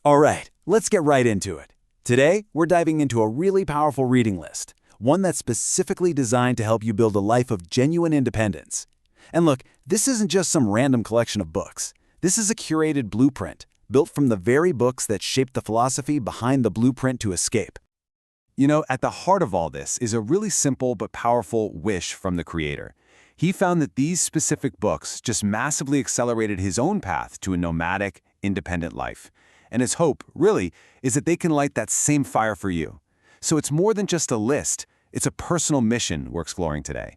All right, let's get right into it. Today, we're diving into a really powerful reading list, one that's specifically designed to help you build a life of genuine independence. And look, this isn't just some random collection of books. This is a curated blueprint, built from the very books that shaped the philosophy behind the blueprint to escape. You know, at the heart of all this is a really simple but powerful wish from the creator. He found that these specific books just massively accelerated his own path to a nomadic, independent life. And his hope, really, is that they can light that same fire for you. So it's more than just a list, it's a personal mission we're exploring today.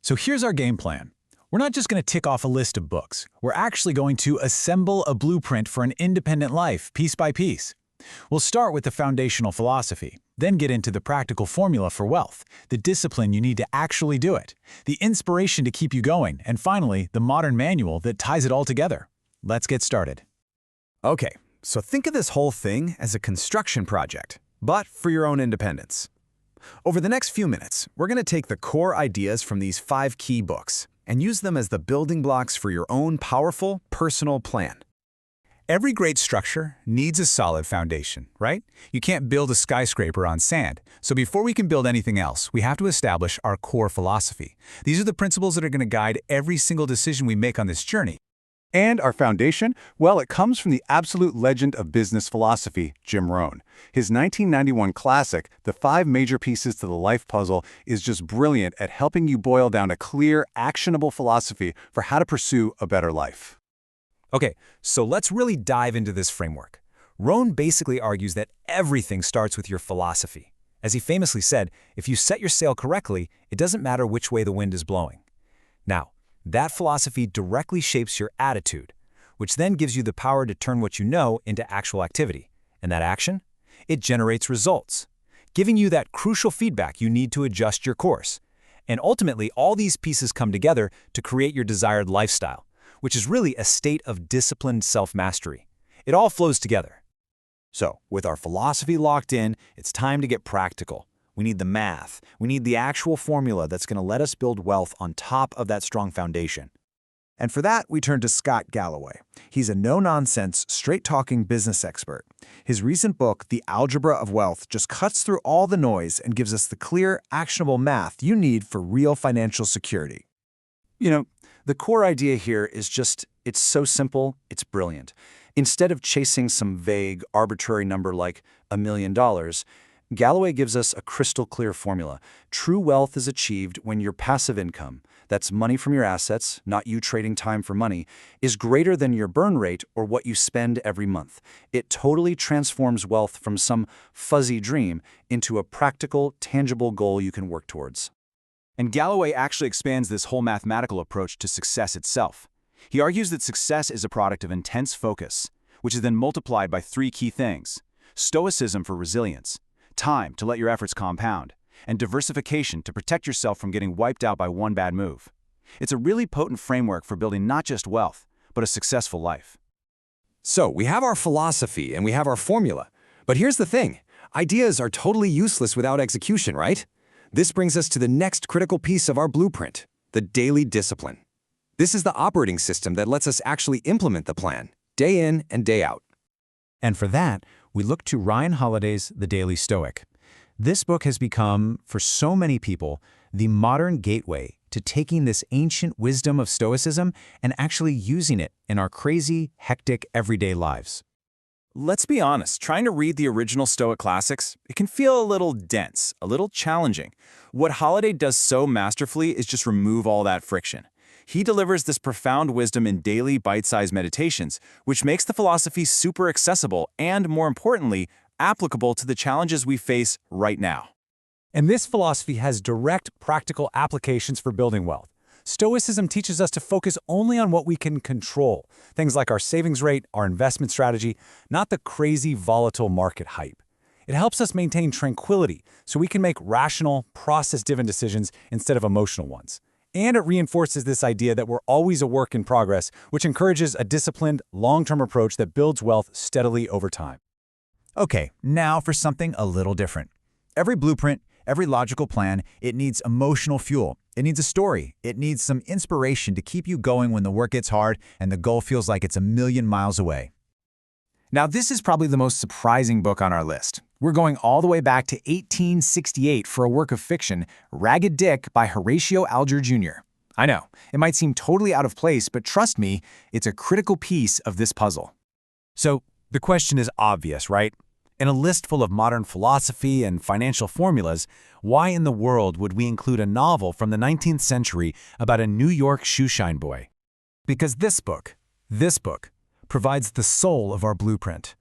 So here's our game plan. We're not just going to tick off a list of books. We're actually going to assemble a blueprint for an independent life, piece by piece. We'll start with the foundational philosophy, then get into the practical formula for wealth, the discipline you need to actually do it, the inspiration to keep you going, and finally, the modern manual that ties it all together. Let's get started. Okay, so think of this whole thing as a construction project, but for your own independence. Over the next few minutes, we're going to take the core ideas from these 5 key books and use them as the building blocks for your own powerful, personal plan. Every great structure needs a solid foundation, right? You can't build a skyscraper on sand. So before we can build anything else, we have to establish our core philosophy. These are the principles that are going to guide every single decision we make on this journey. And our foundation? Well, it comes from the absolute legend of business philosophy, Jim Rohn. His 1991 classic, The 5 Major Pieces to the Life Puzzle, is just brilliant at helping you boil down a clear, actionable philosophy for how to pursue a better life. Okay, so let's really dive into this framework. Rohn basically argues that everything starts with your philosophy. As he famously said, if you set your sail correctly, it doesn't matter which way the wind is blowing. Now, that philosophy directly shapes your attitude, which then gives you the power to turn what you know into actual activity. And that action? It generates results, giving you that crucial feedback you need to adjust your course. And ultimately, all these pieces come together to create your desired lifestyle, which is really a state of disciplined self-mastery. It all flows together. So, with our philosophy locked in, it's time to get practical. We need the math. We need the actual formula that's going to let us build wealth on top of that strong foundation. And for that, we turn to Scott Galloway. He's a no-nonsense, straight-talking business expert. His recent book, The Algebra of Wealth, just cuts through all the noise and gives us the clear, actionable math you need for real financial security. You know, the core idea here is just, it's so simple, it's brilliant. Instead of chasing some vague, arbitrary number like $1 million, Galloway gives us a crystal clear formula. True wealth is achieved when your passive income, that's money from your assets, not you trading time for money, is greater than your burn rate or what you spend every month. It totally transforms wealth from some fuzzy dream into a practical, tangible goal you can work towards. And Galloway actually expands this whole mathematical approach to success itself. He argues that success is a product of intense focus, which is then multiplied by 3 key things: stoicism for resilience, time to let your efforts compound, and diversification to protect yourself from getting wiped out by one bad move. It's a really potent framework for building not just wealth, but a successful life. So we have our philosophy and we have our formula. But here's the thing. Ideas are totally useless without execution, right? This brings us to the next critical piece of our blueprint, the daily discipline. This is the operating system that lets us actually implement the plan, day in and day out. And for that, we look to Ryan Holiday's The Daily Stoic. This book has become, for so many people, the modern gateway to taking this ancient wisdom of Stoicism and actually using it in our crazy, hectic, everyday lives. Let's be honest, trying to read the original Stoic classics, it can feel a little dense, a little challenging. What Holiday does so masterfully is just remove all that friction. He delivers this profound wisdom in daily bite-sized meditations, which makes the philosophy super accessible and, more importantly, applicable to the challenges we face right now. And this philosophy has direct, practical applications for building wealth. Stoicism teaches us to focus only on what we can control, things like our savings rate, our investment strategy, not the crazy, volatile market hype. It helps us maintain tranquility so we can make rational, process-driven decisions instead of emotional ones. And it reinforces this idea that we're always a work in progress, which encourages a disciplined, long-term approach that builds wealth steadily over time. Okay, now for something a little different. Every blueprint, every logical plan, it needs emotional fuel. It needs a story. It needs some inspiration to keep you going when the work gets hard and the goal feels like it's a million miles away. Now, this is probably the most surprising book on our list. We're going all the way back to 1868 for a work of fiction, Ragged Dick by Horatio Alger Jr. I know, it might seem totally out of place, but trust me, it's a critical piece of this puzzle. So, the question is obvious, right? In a list full of modern philosophy and financial formulas, why in the world would we include a novel from the 19th century about a New York shoeshine boy? Because this book, provides the soul of our blueprint.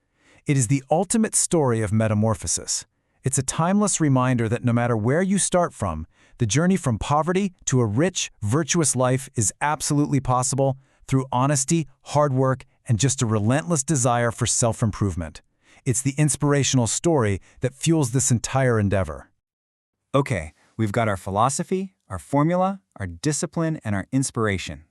It is the ultimate story of metamorphosis. It's a timeless reminder that no matter where you start from, the journey from poverty to a rich, virtuous life is absolutely possible through honesty, hard work, and just a relentless desire for self-improvement. It's the inspirational story that fuels this entire endeavor. Okay, we've got our philosophy, our formula, our discipline, and our inspiration.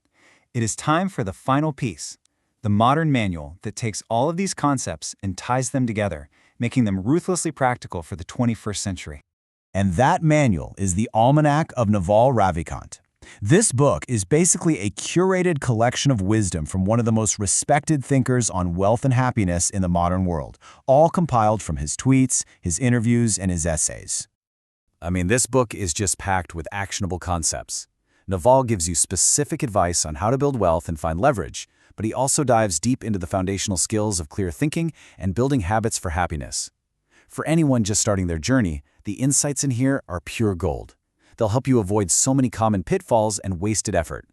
It is time for the final piece, the modern manual that takes all of these concepts and ties them together, making them ruthlessly practical for the 21st century. And that manual is the Almanack of Naval Ravikant. This book is basically a curated collection of wisdom from one of the most respected thinkers on wealth and happiness in the modern world, all compiled from his tweets, his interviews, and his essays. I mean, this book is just packed with actionable concepts. Naval gives you specific advice on how to build wealth and find leverage, but he also dives deep into the foundational skills of clear thinking and building habits for happiness. For anyone just starting their journey, the insights in here are pure gold. They'll help you avoid so many common pitfalls and wasted effort.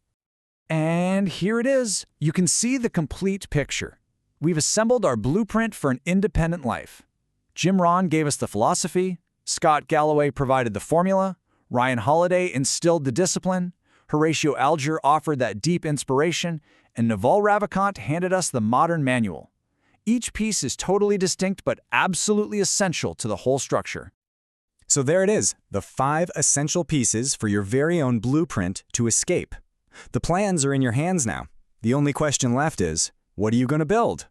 And here it is. You can see the complete picture. We've assembled our blueprint for an independent life. Jim Rohn gave us the philosophy, Scott Galloway provided the formula, Ryan Holiday instilled the discipline, Horatio Alger offered that deep inspiration, and Naval Ravikant handed us the modern manual. Each piece is totally distinct but absolutely essential to the whole structure. So there it is, the 5 essential pieces for your very own blueprint to escape. The plans are in your hands now. The only question left is, what are you going to build?